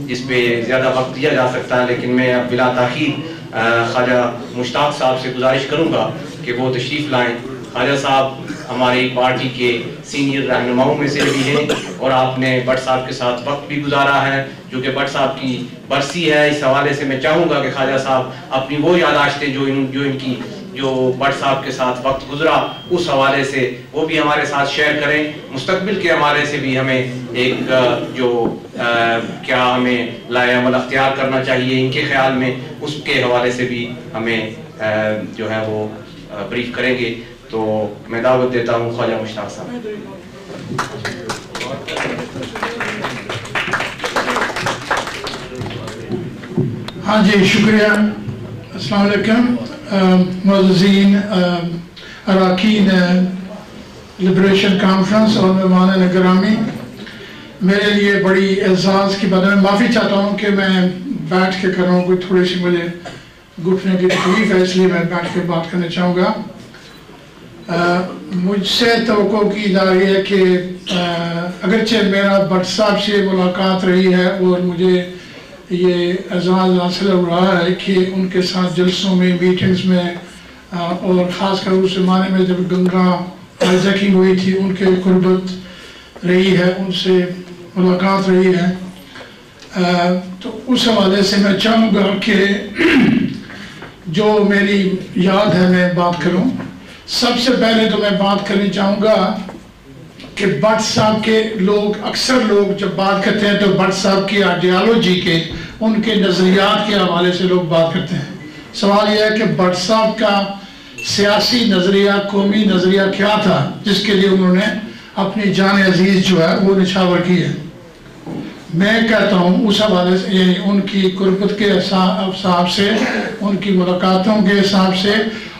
जिस पे ज़्यादा वक्त दिया जा सकता है, लेकिन मैं अब बिला ताखीर ख्वाजा मुश्ताक साहब से गुजारिश करूँगा कि वो तशरीफ़ लाएँ। ख्वाजा साहब हमारी पार्टी के सीनियर रहनुमाओं में से भी हैं और आपने भट्ट साहब के साथ वक्त भी गुजारा है, जो कि भट्ट साहब की बरसी है। इस हवाले से मैं चाहूँगा कि ख्वाजा साहब अपनी वो यादाश्तें जो भट्ट साहब के साथ वक्त गुजरा, उस हवाले से वो भी हमारे साथ शेयर करें। मुस्तकबिल के हवाले से भी हमें एक क्या हमें लाएअमल अख्तियार करना चाहिए इनके ख्याल में, उसके हवाले से भी हमें जो है वो ब्रीफ करेंगे। तो मैं दावत देता हूँ ख्वाजा मुश्ताक साहब। हाँ जी, शुक्रिया। अस्सलाम वालेकुम मुअज़्ज़िज़ीन, अरकान लिबरेशन कॉन्फ्रेंस और मेहमान गिरामी, मेरे लिए बड़ी एजाज़ की बात है। मैं माफ़ी चाहता हूँ कि मैं बैठ के कर रहा हूँ, कोई थोड़ी सी मुझे घुटने की तकलीफ है, इसलिए मैं बैठ के बात करना चाहूँगा। मुझसे तवक्को की जा रही है कि अगरचे मेरा भट्ट साहब से मुलाकात रही है और मुझे ये एजाज़ हासिल हो रहा है कि उनके साथ जलसों में, मीटिंग्स में और ख़ास कर उस ज़माने में जब गंगा हाईजैकिंग हुई थी, उनके कुर्बत रही है, उनसे मुलाकात रही है। तो उस हवाले से मैं चाहूँगा कि जो मेरी याद है मैं बात करूँ। सबसे पहले तो मैं बात करनी चाहूँगा कि भट्ट साहब के लोग, अक्सर लोग जब बात करते हैं तो भट्ट साहब की आइडियालॉजी के, उनके नज़रियात के हवाले से लोग बात करते हैं। सवाल यह है कि भट्ट साहब का सियासी नज़रिया, कौमी नज़रिया क्या था जिसके लिए उन्होंने अपनी जान अजीज़ जो है वो निछावर की है। मैं कहता हूँ उस हवाले से, यानी उनकी कुर्बत के हिसाब से, उनकी मुलाकातों के हिसाब से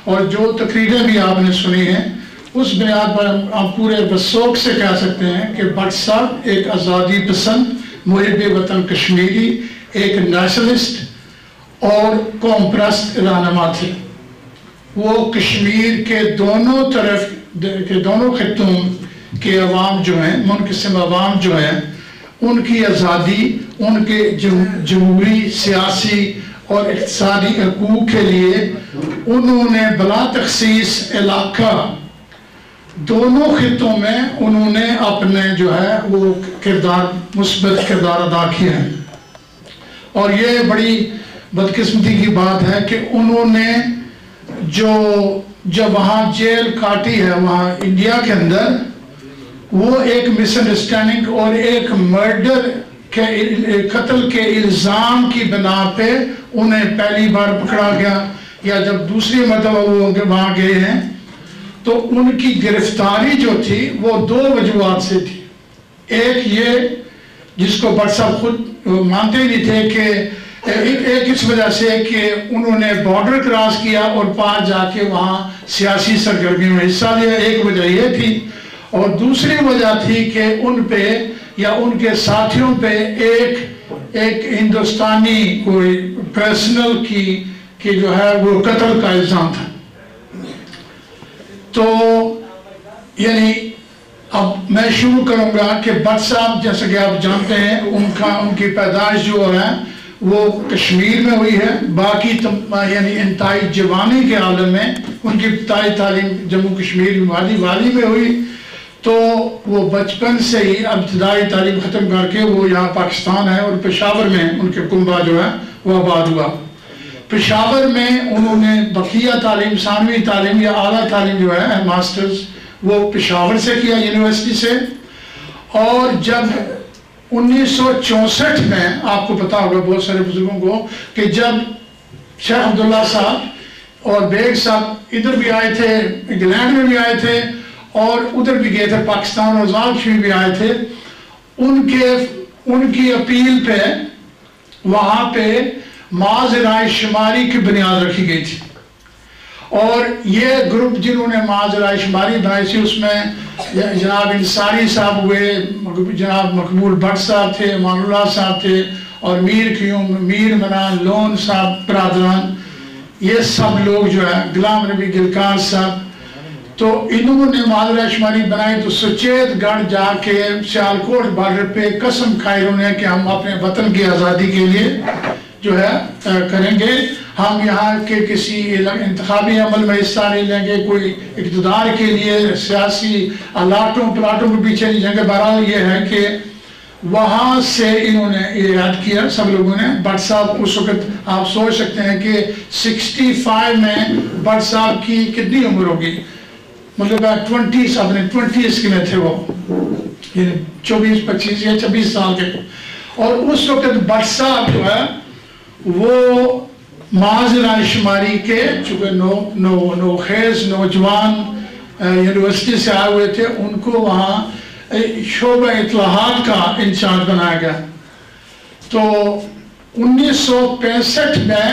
और जो तकरीरें भी आपने सुनी हैं, उस बुनियाद पर आप पूरे बसौक से कह सकते हैं कि भट्ट साहब एक आज़ादी पसंद, मुहिब वतन कश्मीरी, एक नेशनलिस्ट और कौम परस्त रहनुमा थे। वो कश्मीर के दोनों तरफ के दोनों खित्तों के अवाम जो हैं, मुनक़सिम अवाम जो हैं, उनकी आज़ादी, उनके जमहूरी, सियासी और इक़्तिसादी हकूक़ के लिए उन्होंने बला तख़सीस इलाका दोनों खित्तों में उन्होंने अपने जो है वो किरदार, मुस्बत किरदार अदा किए हैं। और ये बड़ी बदकिस्मती की बात है कि उन्होंने जो वहाँ जेल काटी है वहाँ इंडिया के अंदर, वो एक मिसअंडरस्टैंडिंग और एक मर्डर के, कत्ल के इल्ज़ाम की बिना पे उन्हें पहली बार पकड़ा गया, या जब दूसरी मरतबा वो वहाँ गए हैं तो उनकी गिरफ्तारी जो थी वो दो वजूहात से थी। एक ये जिसको भट्ट साहब खुद मानते ही नहीं थे कि एक इस वजह से कि उन्होंने बॉर्डर क्रॉस किया और पार जाके वहाँ सियासी सरगर्मियों में हिस्सा लिया, एक वजह ये थी। और दूसरी वजह थी कि उन पे या उनके साथियों पे एक हिंदुस्तानी कोई पर्सनल की जो है वो कत्ल का इल्ज़ाम था। तो यानी अब मैं शुरू करूंगा कि भट्ट साहब, जैसे कि आप जानते हैं, उनकी पैदाइश जो है वो कश्मीर में हुई है। बाकी यानी इंतहाई जवानी के आलम में उनकी इब्तदाई तालीम जम्मू कश्मीर वाली में हुई। तो वो बचपन से ही इब्तदाई तालीम ख़त्म करके वो यहाँ पाकिस्तान है और पेशावर में उनके कुंबा जो है वो आबाद हुआ। पेशावर में उन्होंने बकिया तालीम, सानवी तालीम या आला तालीम जो है मास्टर्स, वो पेशावर से किया, यूनिवर्सिटी से। और जब 1964 में, आपको पता होगा बहुत सारे बुजुर्गों को, कि जब शेख अब्दुल्ला साहब और बेग साहब इधर भी आए थे, इंग्लैंड में भी आए थे और उधर भी गए थे, पाकिस्तान और आज़ाद कश्मीर भी आए थे, उनकी अपील पे वहाँ पे माज़-ए-राय शुमारी की बुनियाद रखी गई थी। और ये ग्रुप जिन्होंने माज़-ए-राय शुमारी बनाई थी, उसमें जनाब इंसारी साहब हुए, जनाब मकबूल भट्ट साहब थे, अमानुल्लाह साहब थे और मीर क्यूम, मीर मनान लोन साहब बरादरान, ये सब लोग जो है, गुलाम नबी गिलकार साहब, तो इन्होंने माजरा शुमारी बनाई तो सुचेतगढ़ जाके सियालकोट बॉर्डर पे कसम खाई उन्होंने कि हम अपने वतन की आज़ादी के लिए जो है करेंगे, हम यहाँ के किसी इंतखाबी अमल में हिस्सा नहीं लेंगे, कोई इक़्तिदार के लिए सियासी लाटों प्लाटों के पीछे नहीं जाएंगे। बहरहाल ये है कि वहाँ से इन्होंने ये याद किया सब लोगों ने। भट्ट साहब उस वक्त आप सोच सकते हैं कि 65 में भट्ट साहब की कितनी उम्र होगी, मतलब 20 अपने 20s के में थे वो, 24 25 या 26 साल के। और उस वक्त भट्ट साहब जो है वो माजरा शुमारी के चूँकि नौखेज नौजवान यूनिवर्सिटी से आए हुए थे, उनको वहाँ शोबा इत्तलाहात का इंचार्ज बनाया गया। तो 1965 में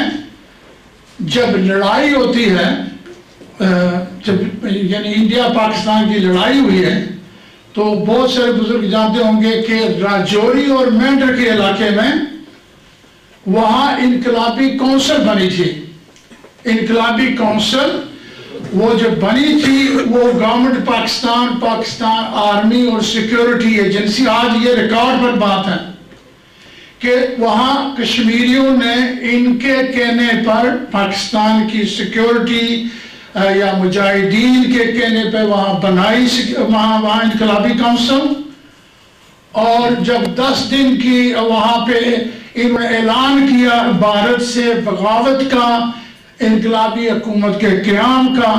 जब लड़ाई होती है, जब यानी इंडिया पाकिस्तान की लड़ाई हुई है, तो बहुत सारे बुजुर्ग जानते होंगे कि राजौरी और मेंढर के इलाके में वहाँ इनकलाबी कौंसिल बनी थी। इनकलाबी कौंसिल वो जो बनी थी वो गवर्नमेंट पाकिस्तान आर्मी और सिक्योरिटी एजेंसी, आज ये रिकॉर्ड पर बात है कि वहाँ कश्मीरियों ने इनके कहने पर पाकिस्तान की सिक्योरिटी या मुजाहिदीन के कहने पे वहाँ बनाई वहाँ इनकलाबी काउंसिल। और जब 10 दिन की वहाँ पे इन्होंने ऐलान किया भारत से बगावत का, इनकलाबी हुकूमत के क़याम का,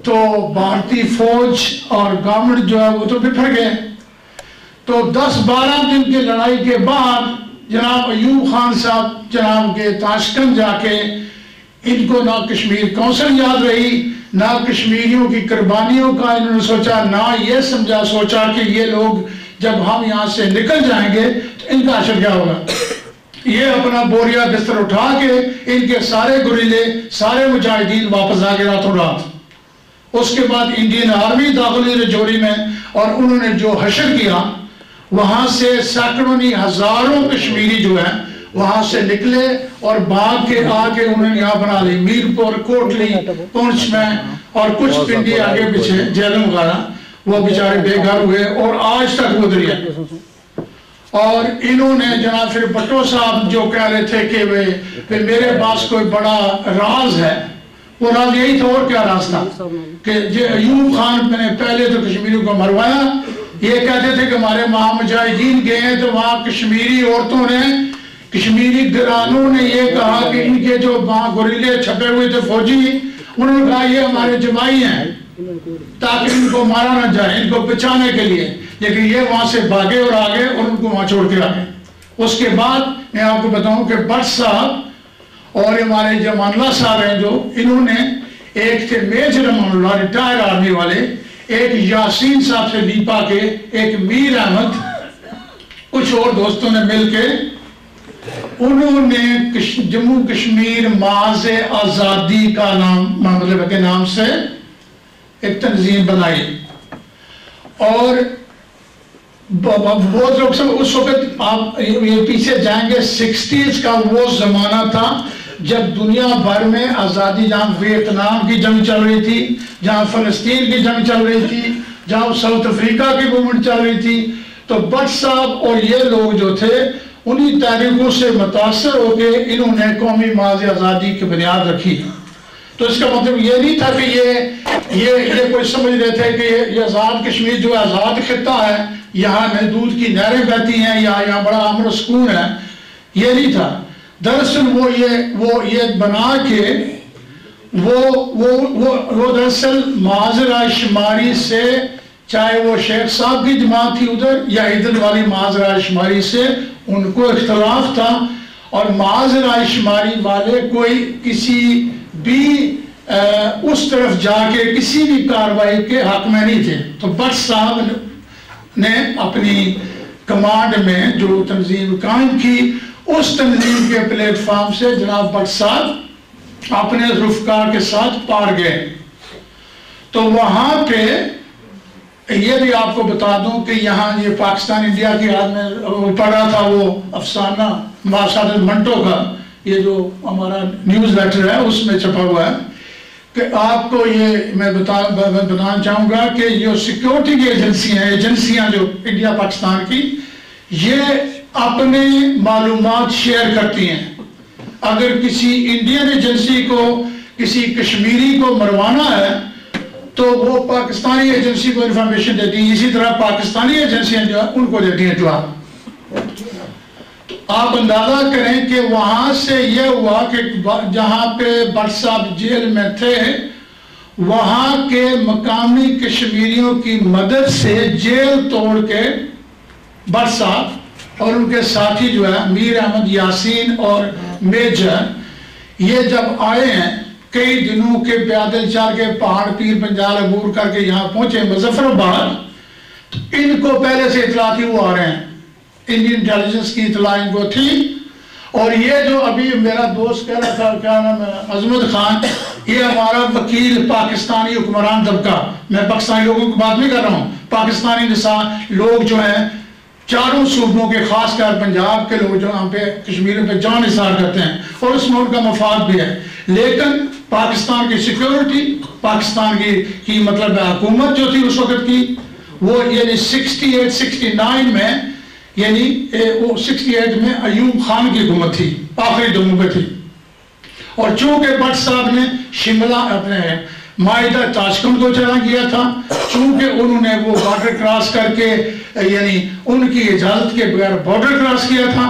तो भारतीय फौज और गवर्नमेंट जो है वो तो बिफर गए। तो 10-12 दिन की लड़ाई के बाद जनाब अयूब खान साहब जनाब के ताशकंद जाके इनको ना कश्मीर कौंसिल याद रही, ना कश्मीरियों की कुर्बानियों का इन्होंने सोचा, ना ये सोचा कि ये लोग जब हम यहाँ से निकल जाएंगे तो इनका असर क्या होगा। ये अपना बोरिया बिस्तर उठा के इनके सारे गुरीले सारे मुजाहिदीन वापस आ गए रातों रात। उसके बाद इंडियन आर्मी दाखिल राजौरी में और उन्होंने जो हशर किया, वहाँ से सैकड़ों नहीं हजारों कश्मीरी जो है वहाँ से निकले और भाग के आके उन्होंने यहाँ बना ली मीरपुर, कोटली, पुंछ में और कुछ पिंडी आगे पीछे जेलों वगैरह, वो बेचारे बेघर हुए और आज तक गुजरी है। और इन्होंने जनाब फिर भट्टो साहब जो कह रहे थे कि वे मेरे पास कोई बड़ा राज है, वो राज यही था और क्या राज था कि अयूब खान ने पहले तो कश्मीरियों को मरवाया। ये कहते थे कि हमारे महामुजाहिदीन गए तो वहाँ कश्मीरी औरतों ने, कश्मीरी घरानों ने ये कहा कि इनके जो वहाँ गुरीले छपे हुए थे फौजी, उन्होंने कहा ये हमारे जमाई हैं ताकि इनको मारा ना जाए, इनको बचाने के लिए। लेकिन ये वहां से भागे और आ गए और उनको वहां छोड़ के आ गए। उसके बाद मैं आपको बताऊं कि भट्ट साहब और हमारे जमानुल्लाह साहब हैं जो, इन्होंने एक थे मेजर अमानुल्लाह रिटायर आर्मी वाले, एक यासीन साहब से लीपा के, एक मीर अहमद, कुछ और दोस्तों ने मिलके उन्होंने जम्मू कश्मीर माज़ आज़ादी का नाम मतलब के नाम से एक तंजीम बनाई। और बहुत लोग सब उस वक्त आप ये पीछे जाएंगे 60s का वो जमाना था जब दुनिया भर में आज़ादी, जहाँ वियतनाम की जंग चल रही थी, जहाँ फ़लस्तीन की जंग चल रही थी, जहाँ साउथ अफ्रीका की मूवमेंट चल रही थी। तो भट्ट साहब और ये लोग जो थे उन्हीं तहरीकों से मुतासर होकर इन्होंने कौमी माज़ आज़ादी की बुनियाद रखी। तो इसका मतलब ये नहीं था कि ये कोई समझ रहे थे कि ये आज़ाद कश्मीर जो आज़ाद खिता है, यहाँ में दूध की नहरें बहती हैं या यहाँ बड़ा अमन सुकून है, ये नहीं था। दरअसल वो ये बना के वो दरअसल माजरा शुमारी से, चाहे वो शेख साहब की जमात थी उधर या इधर वाली माजरा शुमारी से, उनको इख्तलाफ था। और माजरा शुमारी वाले कोई किसी भी उस तरफ जाके किसी भी कार्रवाई के हक में नहीं थे। तो भट्ट साहब ने अपनी कमांड में जो तंजीम कायम की, उस तंजीम के प्लेटफॉर्म से जनाब भट्ट साहब अपने रुफकार के साथ पार गए। तो वहाँ पे ये भी आपको बता दूं कि यहाँ ये पाकिस्तान इंडिया की याद में पढ़ा था वो अफसाना माशाद मंटो का, ये जो हमारा न्यूज़ लेटर है उसमें छपा हुआ है कि आपको ये मैं बताना चाहूँगा कि जो सिक्योरिटी की एजेंसियाँ जो इंडिया पाकिस्तान की, ये अपने मालूमात शेयर करती हैं। अगर किसी इंडियन एजेंसी को किसी कश्मीरी को मरवाना है तो वो पाकिस्तानी एजेंसी को इंफॉर्मेशन देती है, इसी तरह पाकिस्तानी एजेंसियां जो है उनको देती हैं इत्तला। तो आप अंदाजा करें कि वहां से यह हुआ कि जहां पे भट्ट साहब जेल में थे, वहां के मकामी कश्मीरियों की मदद से जेल तोड़ के भट्ट साहब और उनके साथी जो है मीर अहमद यासीन और मेजर, ये जब आए हैं कई दिनों के पैदल चल के पहाड़ पीर पंजाल अबूर करके यहाँ पहुंचे मुजफ्फराबाद, तो इनको पहले से इतला थी, वो आ रहे हैं, इंडियन इंटेलिजेंस की इतला इनको थी। और ये जो अभी मेरा दोस्त कह रहा था, क्या नाम है, अजमत खान, ये हमारा वकील पाकिस्तानी हुक्मरान तबका, मैं पाकिस्तानी लोगों की बात नहीं कर रहा हूँ, पाकिस्तानी निशान लोग जो हैं चारों सूबों के, खासकर पंजाब के लोग जो यहाँ पे कश्मीर पे जान निसार करते हैं और उसमें उनका मफाद भी है। लेकिन पाकिस्तान की सिक्योरिटी, पाकिस्तान की मतलब हुकूमत जो थी उस वक्त की, वो यानी 68-69 में, यानी वो 68 में अयूब खान की हुकूमत थी, आखिरी दमों पे थी। और चूंकि भट्ट साहब ने शिमला अपने माइदा ताशकंद को चला किया था, चूंकि उन्होंने वो बॉर्डर क्रॉस करके यानी उनकी इजाजत के बगैर बॉर्डर क्रॉस किया था,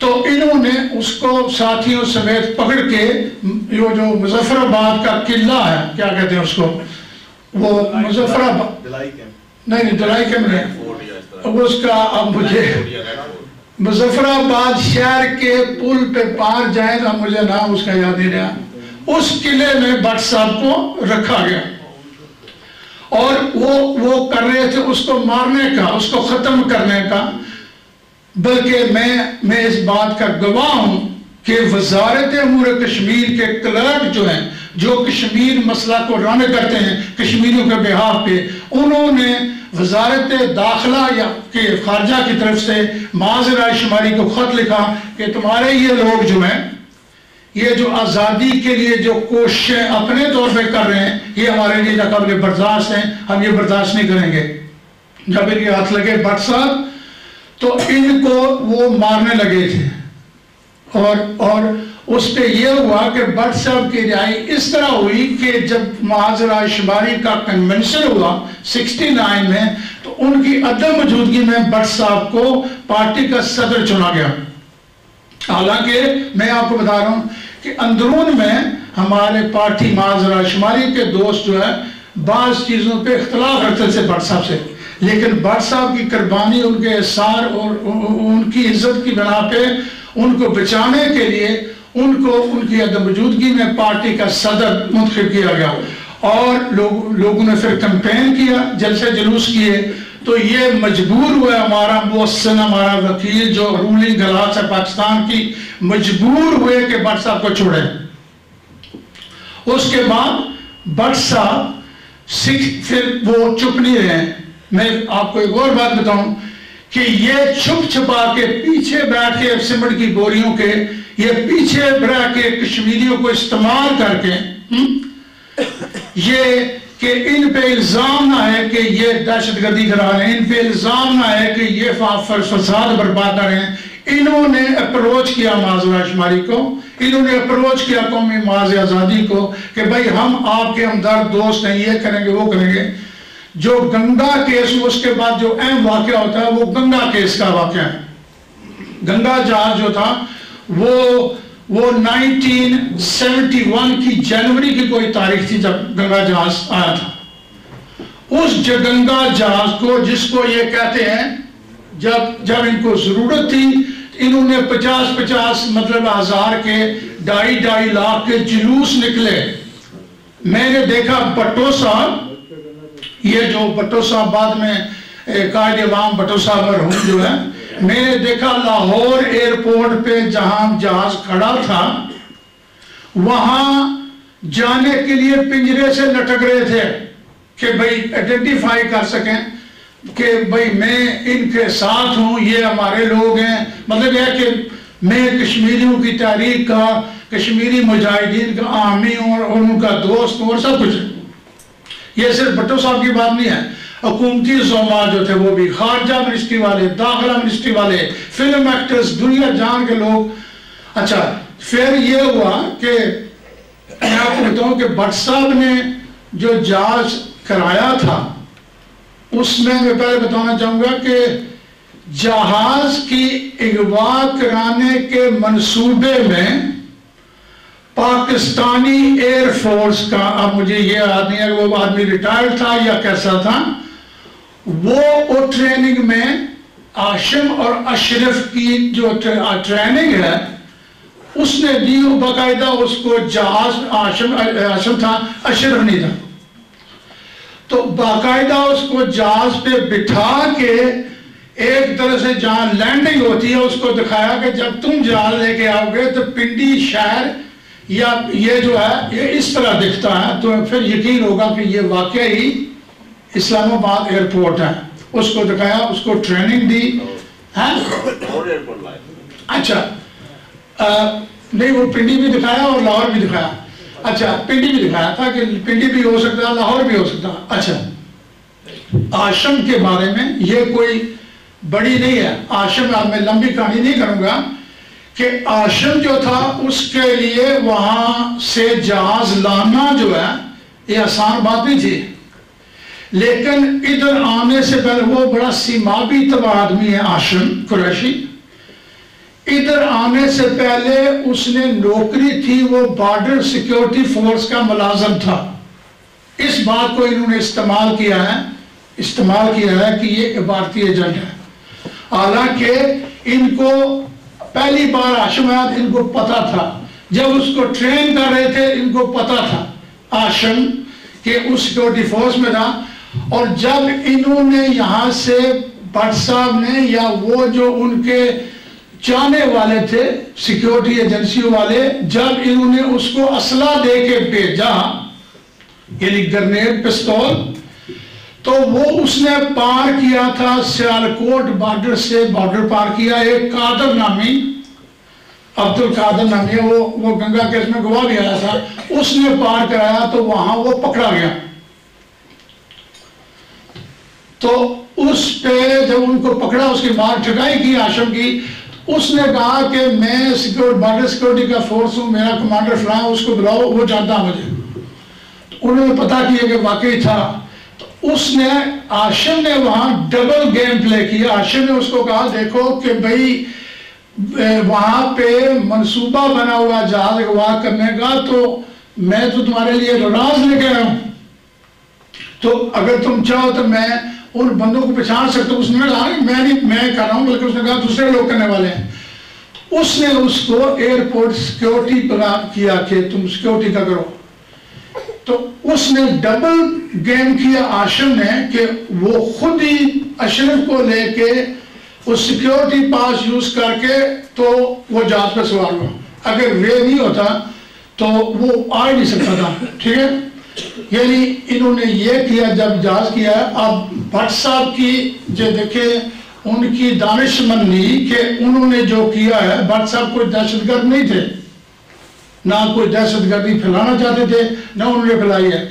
तो इन्होंने उसको साथियों समेत पकड़ के जो मुजफ्फराबाद का किला है, क्या कहते हैं उसको, वो मुजफ्फराबाद नहीं दलाई कैंप नहीं, उसका अब मुझे मुजफ्फराबाद शहर के पुल पे पार जाए तो मुझे नाम उसका याद नहीं रहा, उस किले में भट्ट साहब को रखा गया और वो कर रहे थे उसको मारने का, उसको खत्म करने का। बल्कि मैं इस बात का गवाह हूं कि वजारत अमूर कश्मीर के क्लर्क जो हैं, जो कश्मीर मसला को रन करते हैं कश्मीरियों के बिहाफ पे, उन्होंने वजारत दाखिला या के खारजा की तरफ से माज़ राय-शुमारी को खत लिखा कि तुम्हारे ये लोग जो हैं, ये जो आज़ादी के लिए जो कोशिशें अपने तौर पे कर रहे हैं, ये हमारे लिए नाकाबिल बर्दाश्त हैं, हम ये बर्दाश्त नहीं करेंगे। जब इनके हाथ लगे भट्ट साहब तो इनको वो मारने लगे थे और उस पे ये हुआ कि भट्ट साहब की रिहाई इस तरह हुई कि जब माज़ राय-शुमारी का कन्वेंशन हुआ 69 में, तो उनकी अदम मौजूदगी में भट्ट साहब को पार्टी का सदर चुना गया। हालांकि मैं आपको बता रहा हूँ कि अंदरून में हमारे पार्टी माज़ राय-शुमारी के दोस्त जो है बाज़ चीज़ों पे इख्तलाफ रखते थे भट्ट साहब से, लेकिन भट्ट साहब की कुर्बानी, उनके एहसार और उनकी इज्जत की बिना पे उनको बचाने के लिए उनको उनकी अदम मौजूदगी में पार्टी का सदर मुंतखब किया गया और लोगों ने फिर कैंपेन किया, जलसे जुलूस किए। तो ये मजबूर हुआ हमारा मुहस्सिन, हमारा वकील जो रूलिंग गलास है पाकिस्तान की, मजबूर हुए कि भट्ट साहब को छोड़े। उसके बाद भट्ट साहब फिर वो चुप नहीं रहे। मैं आपको एक और बात बताऊं कि ये छुप छुपा के पीछे बैठ के सीमेंट की बोरियों के, ये पीछे रह के कश्मीरियों को इस्तेमाल करके ये कि इन पे इल्जाम ना है कि ये दहशतगर्दी करा रहे हैं, इन पे इल्जाम ना है कि ये फसाद बर्बाद कर रहे हैं, इन्होंने अप्रोच किया माज़ राय-शुमारी को, इन्होंने अप्रोच किया कौमी माज़ आज़ादी को कि भाई हम आपके हमदर्द दोस्त हैं, ये करेंगे वो करेंगे। जो गंगा केस, उसके बाद जो अहम वाक़या होता है वो गंगा केस का वाक़या है। गंगा जहाज जो था वो 1971 की जनवरी की कोई तारीख थी जब गंगा जहाज आया था। उस गंगा जहाज को, जिसको ये कहते हैं जब इनको जरूरत थी, इन्होंने 50-50 मतलब हजार के 2.5 लाख के जुलूस निकले। मैंने देखा भट्टो साहब, ये जो भट्टो साहब बाद में कायदे अवाम भट्टो साहब मरहूम जो है, मैंने देखा लाहौर एयरपोर्ट पे जहां जहाज खड़ा था वहां जाने के लिए पिंजरे से लटक रहे थे कि भाई आइडेंटिफाई कर सकें कि भाई मैं इनके साथ हूं, ये हमारे लोग हैं। मतलब यह कि मैं कश्मीरियों की तारीख का, कश्मीरी मुजाहिदीन का आमी और उनका दोस्त और सब कुछ। ये सिर्फ भट्टो साहब की बात नहीं है, हुकूमती ज़ोमा जो थे वो भी, खारजा मिनिस्ट्री वाले, दाखिला मिनिस्ट्री वाले, फिल्म एक्टर्स, दुनिया जान के लोग। अच्छा, फिर ये हुआ कि मैं आपको बताऊं कि भट्ट साहब ने जो जांच कराया था उसमें मैं पहले बताना चाहूँगा कि जहाज की अगवा कराने के मंसूबे में पाकिस्तानी एयरफोर्स का, अब मुझे ये याद नहीं है कि वो आदमी रिटायर्ड था या कैसा था, वो ट्रेनिंग में आशिम और अशरफ की जो ट्रेनिंग है उसने दी, बाकायदा उसको जहाज, आशिम था, अशरफ नहीं था, तो बाकायदा उसको जहाज पे बिठा के एक तरह से जहां लैंडिंग होती है उसको दिखाया कि जब तुम जहाज लेके आओगे तो पिंडी शहर या ये जो है ये इस तरह दिखता है, तो फिर यकीन होगा कि ये वाकई ही इस्लामाबाद एयरपोर्ट है। उसको दिखाया, उसको ट्रेनिंग दी है। अच्छा, नहीं, वो पिंडी भी दिखाया और लाहौर भी दिखाया। अच्छा, पिंडी भी दिखाया था कि पिंडी भी हो सकता है, लाहौर भी हो सकता है। अच्छा, आशम के बारे में ये कोई बड़ी नहीं है, आशम मैं लंबी कहानी नहीं करूंगा कि आशम जो था उसके लिए वहां से जहाज लाना जो है ये आसान बात नहीं थी, लेकिन इधर आने से पहले वो बड़ा सीमावी तबाह आदमी है आशम कुरैशी। इधर आने से पहले उसने नौकरी थी, वो बॉर्डर सिक्योरिटी फोर्स का मुलाजिम था। इस बात को इन्होंने इस्तेमाल किया है कि ये भारतीय एजेंट है, हालांकि इनको पहली बार आशम आया, इनको पता था, जब उसको ट्रेन कर रहे थे इनको पता था आशम के उस सिक्योरिटी फोर्स में था। और जब इन्होंने यहाँ से भट्ट साहब ने या वो जो उनके चाहने वाले थे सिक्योरिटी एजेंसियों वाले, जब इन्होंने उसको असला दे के भेजा यानी ग्रेनेड पिस्तौल, तो वो उसने पार किया था सियालकोट बॉर्डर से, बॉर्डर पार किया। एक कादर नामी, अब्दुल कादर नामी है, वो गंगा केस में गवाह भी आया था, उसने पार कराया, तो वहां वो पकड़ा गया। तो उस पे जब उनको पकड़ा, उसकी मार ठुकाई की आशम की, उसने कहा कि मैं बॉर्डर सिक्योरिटी का फोर्स हूं, मेरा कमांडर फलां, उसको बुलाओ, वो जानता मुझे। तो उन्होंने पता किया कि वाकई था, तो उसने आशिम ने वहां डबल गेम प्ले किया। आशिम ने उसको कहा देखो कि भाई वहां पे मंसूबा बना हुआ जहाज अगवा करने का, तो मैं तो तुम्हारे लिए राज लेके आया हूं, तो अगर तुम चाहो तो मैं उन बंदों को पहचान सकता हूं। उसने कहा मैं कर रहा हूं, बल्कि उसने कहा दूसरे लोग करने वाले हैं। उसने उसको एयरपोर्ट सिक्योरिटी किया कि तुम सिक्योरिटी का करो, तो उसने डबल गेम किया आशिम ने कि वो खुद ही अशरफ को लेके उस सिक्योरिटी पास यूज करके तो वो जहाज पे सवार हुआ। अगर वे नहीं होता तो वो आ ही नहीं सकता था, ठीक है। यानी इन्होंने ये किया जब जहाज किया। अब भट्ट साहब की जो देखे उनकी दानिशमंदी कि उन्होंने जो किया है, भट्ट साहब कोई दहशतगर्द नहीं थे, ना कोई दहशतगर्दी फैलाना चाहते थे, ना उन्होंने फैलाई है।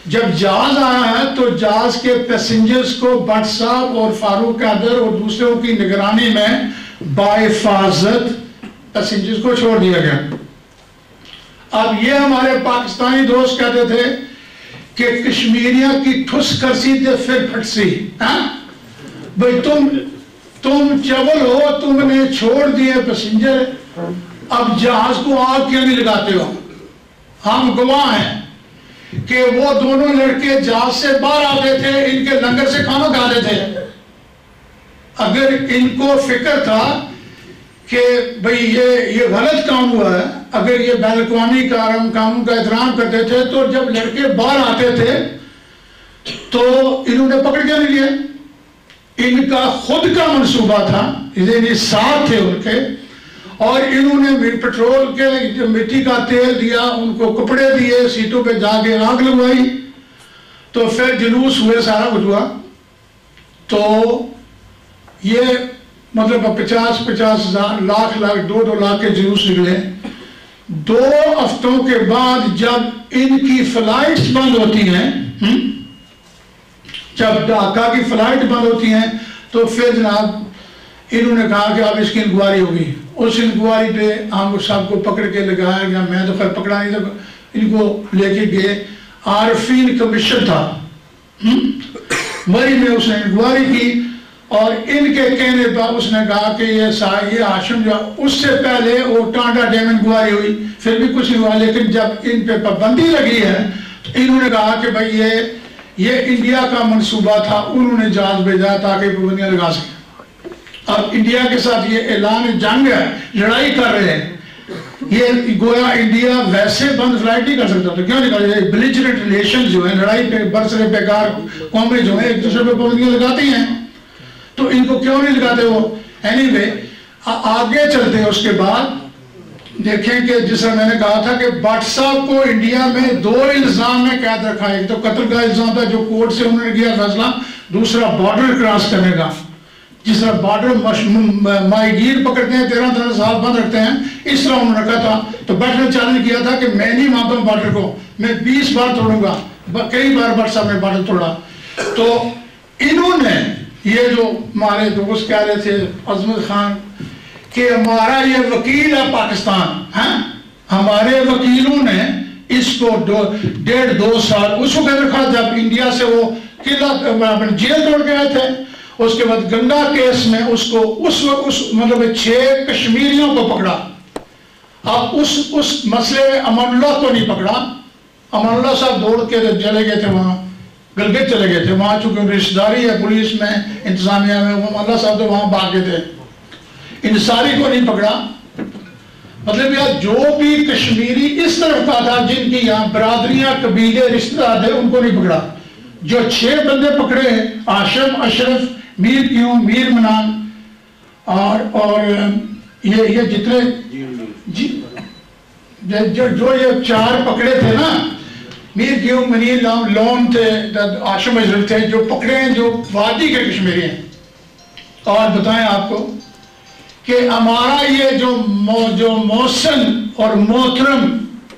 जब जहाज आया है तो जहाज के पैसेंजर्स को भट्ट साहब और फारूक कादर और दूसरों की निगरानी में बाहिफाजत पैसेंजर्स को छोड़ दिया गया। अब ये हमारे पाकिस्तानी दोस्त कहते थे कि कश्मीरिया की ठुस करसी थे फिर फटसी, भाई तुम चबल हो, तुमने छोड़ दिए पैसेंजर, अब जहाज को आग क्यों नहीं लगाते हो। हम गवाह हैं कि वो दोनों लड़के जहाज से बाहर आ गए थे, इनके लंगर से खाना खा रहे थे। अगर इनको फिक्र था कि भाई ये गलत काम हुआ है, अगर ये बैन-अ-अक़वामी कानून का एहतराम करते थे, तो जब लड़के बाहर आते थे तो इन्होंने पकड़ के नहीं लिया। इनका खुद का मंसूबा था, ये साथ थे उनके, और इन्होंने पेट्रोल के मिट्टी का तेल दिया, उनको कपड़े दिए, सीटों पे जाके आग लगवाई, तो फिर जुलूस हुए, सारा कुछ हुआ। तो ये मतलब 50,000 लाख 2-2 लाख के जुलूस निकले। 2 हफ्तों के बाद जब इनकी फ्लाइट्स बंद होती हैं, जब ढाका की फ्लाइट बंद होती हैं, तो फिर जनाब इन्होंने कहा कि अब इसकी इंक्वायरी होगी। उस इंक्वायरी पे हम सबको पकड़ के लगाया गया। मैं तो खैर पकड़ा नहीं, तो इनको लेके गए। आरफीन कमीशन था मरी में, उसने इंक्वायरी की और इनके कहने पर उसने कहा कि ये हाशिम जो, उससे पहले वो टांडा डैम इंक्वायरी हुई, फिर भी कुछ नहीं हुआ। लेकिन जब इन पे पाबंदी लगी है तो इन्होंने कहा कि भाई ये इंडिया का मंसूबा था, उन्होंने जहाज भेजा ताकि पाबंदियां लगा सकें। अब इंडिया के साथ ये ऐलान जंग है, लड़ाई कर रहे हैं। ये गोया इंडिया वैसे बंद फ्लाइट नहीं कर सकता, तो क्यों नहीं कर सकता? बिलिजरेंट रिलेशन जो है, लड़ाई पे बरसरे बेकार कौमें जो है एक दूसरे पे पाबंदियां लगाती हैं, तो इनको क्यों नहीं लगाते वो? एनीवे, आगे चलते हैं। उसके बाद देखें कि जिस तरह मैंने कहा था कि भट्ट साहब को इंडिया में 2 इल्जाम में कैद रखा है। एक तो कत्ल का इल्जाम था जो कोर्ट से उन्होंने किया फैसला, दूसरा बॉर्डर क्रॉस करने का। जिस तरह बॉर्डर माहीगीर पकड़ते हैं 13 साल बंद रखते हैं, इस तरह उन्होंने रखा था। तो भट्ट ने चैलेंज किया था कि मैं नहीं मानता हूँ बॉर्डर को, मैं 20 बार तोड़ूंगा। कई बार भट्ट साहब ने बॉर्डर तोड़ा। तो इन्होंने, ये जो हमारे दोस्त कह रहे थे अजमत खान, कि हमारा ये वकील है पाकिस्तान, है, हमारे वकीलों ने इसको 1.5-2 साल उसको कह रखा जब इंडिया से वो किला जेल तोड़ के आए थे। उसके बाद गंगा केस में उसको उस मतलब 6 कश्मीरियों को पकड़ा। अब उस मसले में अमानुल्लाह को नहीं पकड़ा। अमानुल्लाह साहब दौड़ के चले गए थे, वहां गलगित चले गए थे। वहां चूंकि रिश्तेदारी है पुलिस में, इंतजामिया में, वो अमानुल्लाह साहब तो वहां भाग गए थे। इंसारी को नहीं पकड़ा। मतलब यार जो भी कश्मीरी इस तरफ का था, जिनकी यहाँ बरादरियां, कबीले, रिश्तेदार थे, उनको नहीं पकड़ा। जो 6 बंदे पकड़े हैं, आशम, अशरफ, मीर क्यों, मीर मनान और ये जितने जो ये 4 पकड़े थे ना, मीर क्यों, मनीर लोन थे, आशम, अशरफ थे, जो पकड़े हैं, जो वादी के कश्मीरी हैं। और बताएं आपको कि हमारा ये जो मोहसिन और मोहतरम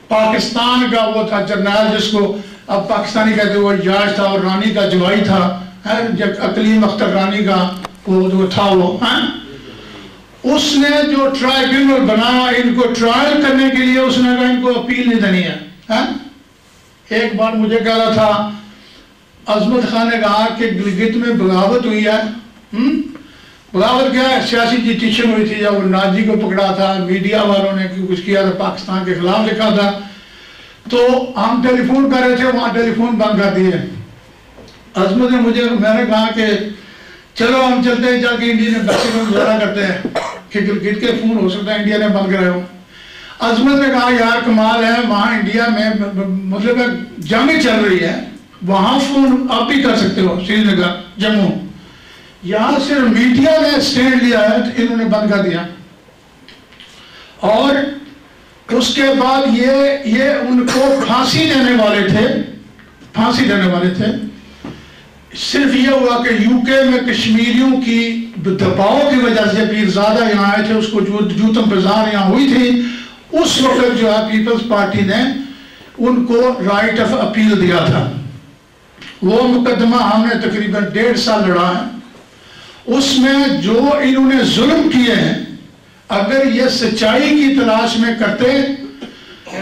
पाकिस्तान का वो था जर्नल, जिसको अब पाकिस्तानी कहते, वो याज था और रानी का जवाई था, अकलीम अख्तर रानी का वो जो था वो, उसने जो ट्राइब्यूनल बनाया इनको ट्रायल करने के लिए, उसने कहा इनको अपील नहीं देनी है। एक बार मुझे कह रहा था, अजमत खान ने कहा कि गिलगित में बगावत हुई है। बगावत क्या है? सियासी जिटिशन हुई थी, जब वो नाजी को पकड़ा था, मीडिया वालों ने कुछ किया था, पाकिस्तान के खिलाफ लिखा था। तो हम टेलीफोन कर रहे थे, वहां टेलीफोन बंद कर दिए। अजमत ने मैंने कहा कि चलो हम चलते हैं, जाके इंडिया ने बच्चे को गुजारा करते हैं कि गिलगित के फोन हो सकता है इंडिया ने बंद कराए हो। अजमत ने कहा यार कमाल है, वहां इंडिया में मतलब जंग चल रही है, वहां फोन आप भी कर सकते हो, श्रीनगर, जम्मू। यहां सिर्फ मीडिया ने स्टैंड लिया है तो इन्होंने बंद कर दिया। और उसके बाद ये उनको फांसी देने वाले थे। सिर्फ ये हुआ कि यूके में कश्मीरियों की दबाव की वजह से पीरजादा यहाँ आए थे, उसको जूतम बाजार यहाँ हुई थी। उस वक्त जो है पीपल्स पार्टी ने उनको राइट ऑफ अपील दिया था। वो मुकदमा हमने तकरीबन 1.5 साल लड़ा है। उसमें जो इन्होंने जुल्म किए हैं, अगर ये सच्चाई की तलाश में करते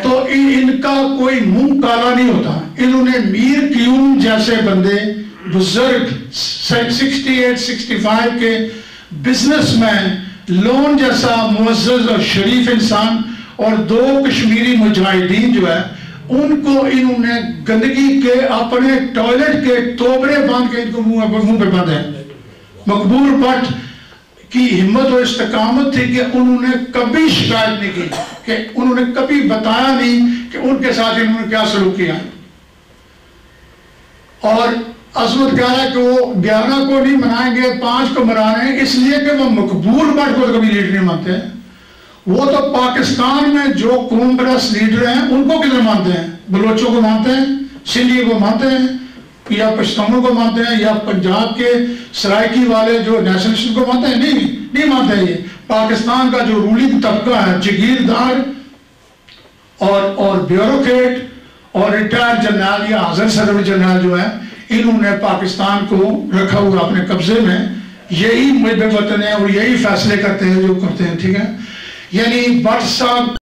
तो इनका कोई मुंह काला नहीं होता। इन्होंने मीर क्यूम जैसे बंदे, बुजुर्ग 68-65 के बिजनेसमैन, लोन जैसा मुअज़्ज़ज़ और शरीफ इंसान, और 2 कश्मीरी मुजाहिदीन जो है, उनको इन्होंने गंदगी के अपने टॉयलेट के तोबरे बांध के इनको मुंह पे बांधे। मकबूल भट्ट की हिम्मत और इस्तकामत थी कि उन्होंने कभी शिकायत नहीं की, कि उन्होंने कभी बताया नहीं कि उनके साथ इन्होंने क्या सलूक किया। और अजमत कह रहा है कि वो 11 को नहीं मनाएंगे, 5 को मना रहे हैं, इसलिए कि वो मकबूल भट्ट को कभी लीडर नहीं मानते हैं। वो तो पाकिस्तान में जो कौम परस्त लीडर हैं उनको किधर मानते हैं? बलोचों को मानते हैं, सिंधी को मानते हैं, या पश्तूनों को मानते हैं, या पंजाब के सराइकी वाले जो नेशनलिस्ट को मानते हैं? नहीं मानते हैं। ये पाकिस्तान का जो रूलिंग तबका है, जागीरदार और ब्यूरोक्रेट और रिटायर्ड जनरल या हाजिर सदर जनरल जो है, इन्होंने पाकिस्तान को रखा हुआ अपने कब्जे में। यही मुझे वतन है और यही फैसले करते हैं जो करते हैं, ठीक है। यानी भट्ट साहब